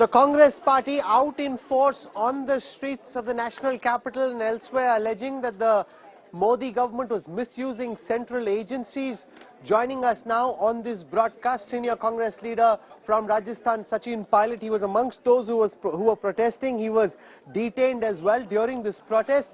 The Congress party out in force on the streets of the national capital and elsewhere, alleging that the Modi government was misusing central agencies. Joining us now on this broadcast, senior Congress leader from Rajasthan, Sachin Pilot. He was amongst those who were protesting. He was detained as well during this protest.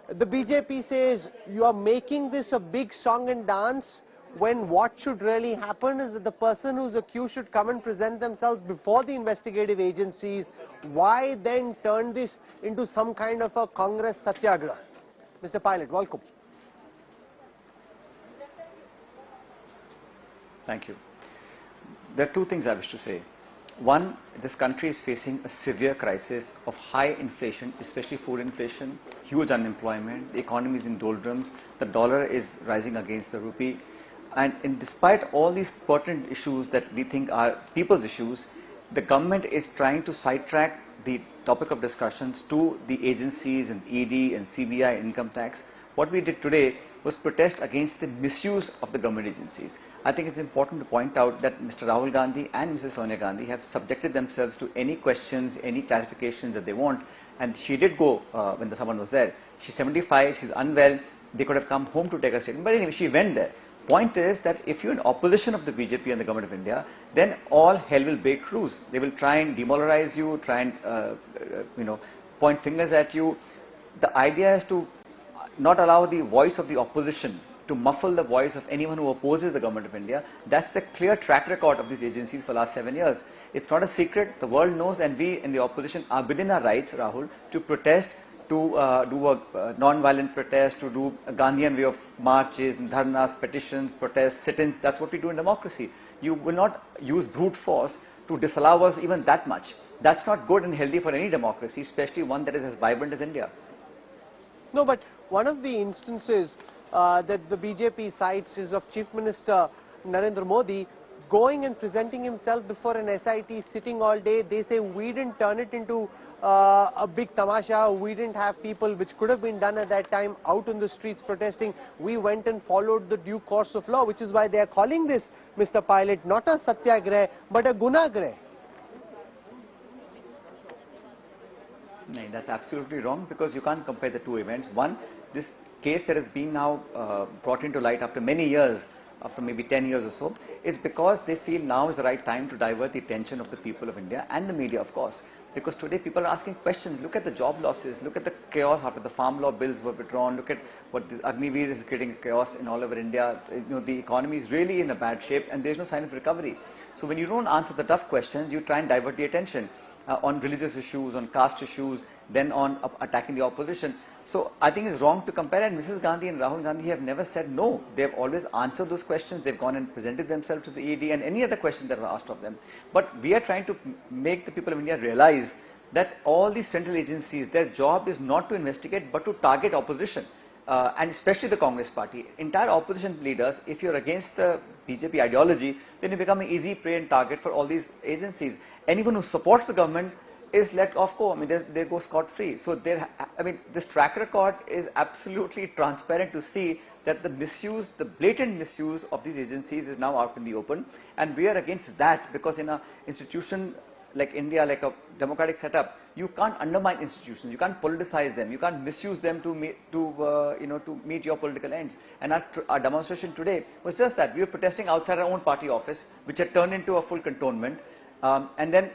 The BJP says you are making this a big song and dance, when what should really happen is that the person who's accused should come and present themselves before the investigative agencies. Why then turn this into some kind of a Congress satyagraha? Mr. Pilot, welcome. Thank you. There are two things I wish to say. One, this country is facing a severe crisis of high inflation, especially food inflation, huge unemployment, the economy is in doldrums, the dollar is rising against the rupee. And despite all these pertinent issues that we think are people's issues, the government is trying to sidetrack the topic of discussions to the agencies and ED and CBI income tax. What we did today was protest against the misuse of the government agencies. I think it's important to point out that Mr. Rahul Gandhi and Mrs. Sonia Gandhi have subjected themselves to any questions, any clarifications that they want. And she did go when someone was there. She's 75, she's unwell. They could have come home to take a statement. But anyway, she went there. Point is that if you're in opposition of the BJP and the government of India, then all hell will break loose. They will try and demoralize you, try and point fingers at you. The idea is to not allow the voice of the opposition to muffle the voice of anyone who opposes the government of India. That's the clear track record of these agencies for the last 7 years. It's not a secret. The world knows, and we in the opposition are within our rights, Rahul, to protest, to do a non-violent protest, to do a Gandhian way of marches, dharnas, petitions, protests, sit-ins. That's what we do in democracy. You will not use brute force to disallow us even that much. That's not good and healthy for any democracy, especially one that is as vibrant as India. No, but one of the instances that the BJP cites is of Chief Minister Narendra Modi going and presenting himself before an SIT, sitting all day. They say we didn't turn it into a big tamasha. We didn't have people, which could have been done at that time, out on the streets protesting. We went and followed the due course of law, which is why they are calling this, Mr. Pilot, not a satyagraha, but a gunagraha. No, that's absolutely wrong, because you can't compare the two events. One, this case that has been now brought into light after many years, after maybe 10 years or so, is because they feel now is the right time to divert the attention of the people of India and the media, of course. Because today people are asking questions. Look at the job losses, look at the chaos after the farm law bills were withdrawn, look at what this Agniveer is creating chaos in all over India. The economy is really in a bad shape and there is no sign of recovery. So when you don't answer the tough questions, you try and divert the attention on religious issues, on caste issues, then on attacking the opposition. So I think it's wrong to compare, and Mrs. Gandhi and Rahul Gandhi have never said no. They've always answered those questions. They've gone and presented themselves to the ED and any other questions that were asked of them. But we are trying to make the people of India realize that all these central agencies, their job is not to investigate but to target opposition, and especially the Congress party. Entire opposition leaders, if you're against the BJP ideology, then you become an easy prey and target for all these agencies. Anyone who supports the government is let off go. I mean, they go scot-free. So this track record is absolutely transparent to see that the misuse, the blatant misuse of these agencies is now out in the open, and we are against that, because in an institution like India, like a democratic setup, you can't undermine institutions, you can't politicize them, you can't misuse them to meet your political ends. And our demonstration today was just that. We were protesting outside our own party office, which had turned into a full cantonment, and then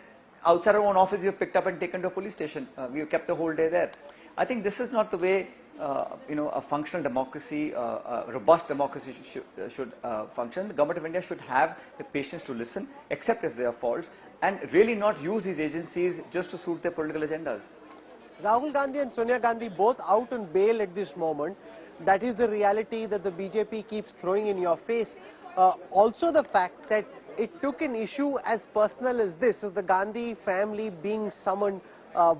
outside our own office, we were picked up and taken to a police station. We were kept the whole day there. I think this is not the way a functional democracy, a robust democracy should function. The government of India should have the patience to listen, accept if there are faults, and really not use these agencies just to suit their political agendas. Rahul Gandhi and Sonia Gandhi both out on bail at this moment. That is the reality that the BJP keeps throwing in your face. Also the fact that it took an issue as personal as this, of the Gandhi family being summoned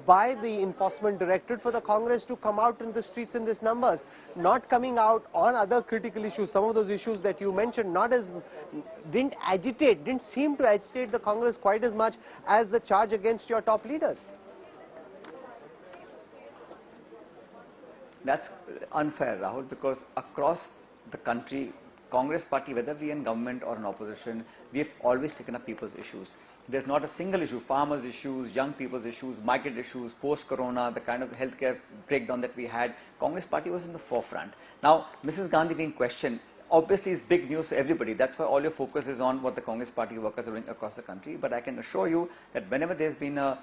by the Enforcement Directorate for the Congress to come out in the streets in these numbers, not coming out on other critical issues. Some of those issues that you mentioned didn't seem to agitate the Congress quite as much as the charge against your top leaders. That's unfair, Rahul, because across the country, Congress party, whether we in government or in opposition, we have always taken up people's issues. There's not a single issue, farmers' issues, young people's issues, migrant issues, post-corona, the kind of healthcare breakdown that we had. Congress party was in the forefront. Now, Mrs. Gandhi being questioned, obviously is big news for everybody. That's why all your focus is on what the Congress party workers are doing across the country. But I can assure you that whenever there's been a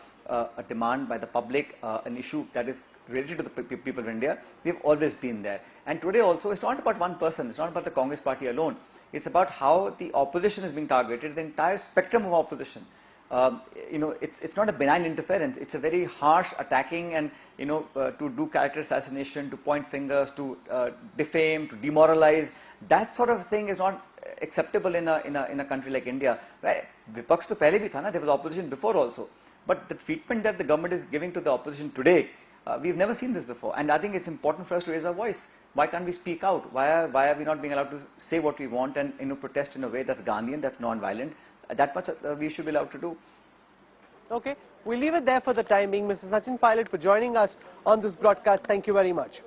demand by the public, an issue that is related to the people of India, we've always been there. And today also, it's not about one person, it's not about the Congress party alone. It's about how the opposition is being targeted, the entire spectrum of opposition. It's not a benign interference. It's a very harsh attacking and, to do character assassination, to point fingers, to defame, to demoralize. That sort of thing is not acceptable in a country like India. Right? Vipaks to pehle bhi tha na, there was opposition before also. But the treatment that the government is giving to the opposition today, we've never seen this before. And I think it's important for us to raise our voice. Why can't we speak out? Why are we not being allowed to say what we want and protest in a way that's Gandhian, that's non-violent? That much we should be allowed to do. Okay, we'll leave it there for the time being. Mr. Sachin Pilot, for joining us on this broadcast. Thank you very much.